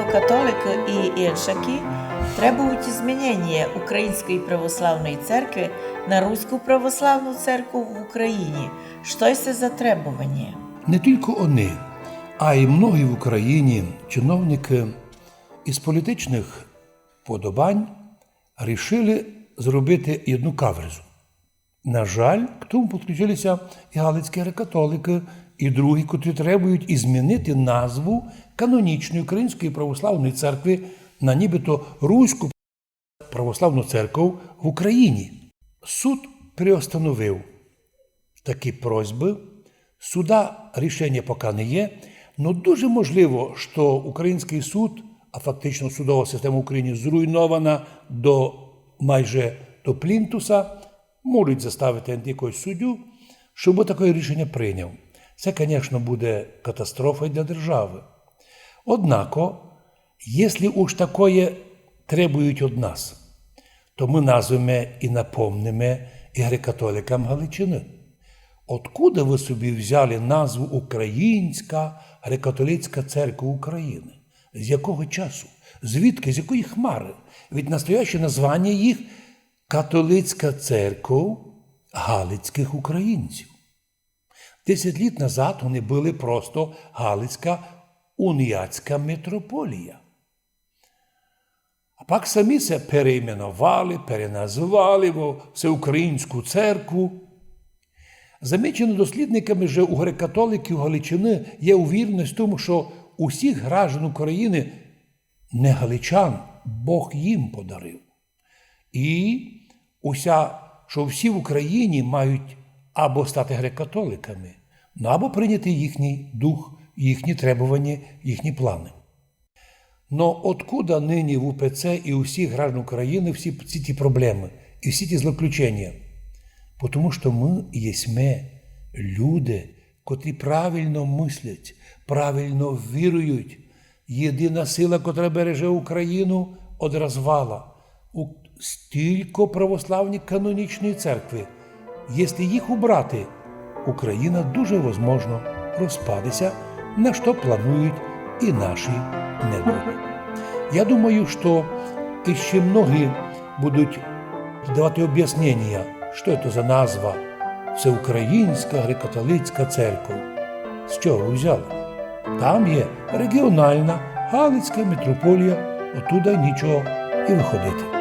греко-католики і іншаки требують змінення Української православної церкви на Руську православну церкву в Україні. Що це за требування? Не тільки вони, а й многі в Україні чиновники із політичних подобань рішили зробити одну каверзу. На жаль, к тому підключилися і галицькі греко-католики, і другі, котрі требують і змінити назву канонічної Української православної церкви на нібито Руську православну церкву в Україні. Суд приостановив такі просьби. Суда рішення поки не є, але дуже можливо, що український суд, а фактично судова система в Україні зруйнована майже до плінтуса, можуть заставити якогось суддю, щоб таке рішення прийняв. Це, звісно, буде катастрофою для держави. Однако, якщо уж таке требують від нас, то ми назвемо і напомнимо і греко-католикам Галичини. Откуда ви собі взяли назву Українська греко-католицька церква України? З якого часу? Звідки? З якої хмари? Від настояще названня їх Католицька церква галицьких українців. 10 літ назад вони були просто Галицька уніатська митрополія. А пак самі це перейменували, переназвали в Всеукраїнську церкву. Замічено дослідниками, що у греко-католиків Галичини є увіреність в тому, що усіх граждан України, не галичан, Бог їм подарив. І що всі в Україні мають або стати греко-католиками, або прийняти їхній дух, їхні требування, їхні плани. Но откуда нині в УПЦ і у всіх граждан України всі ці проблеми і всі ті злоключення? Тому що ми єсме люди, котрі правильно мислять, правильно вірують. Єдина сила, котра береже Україну від розвала. Стільки православні канонічної церкви. Якщо їх убрати, Україна дуже можливо розпадеться, на що планують і наші недруги. Я думаю, що ще многі будуть давати об'яснення, що це за назва Всеукраїнська греко-католицька церква. З чого ви взяли? Там є регіональна Галицька митрополія, оттуда нічого і виходити.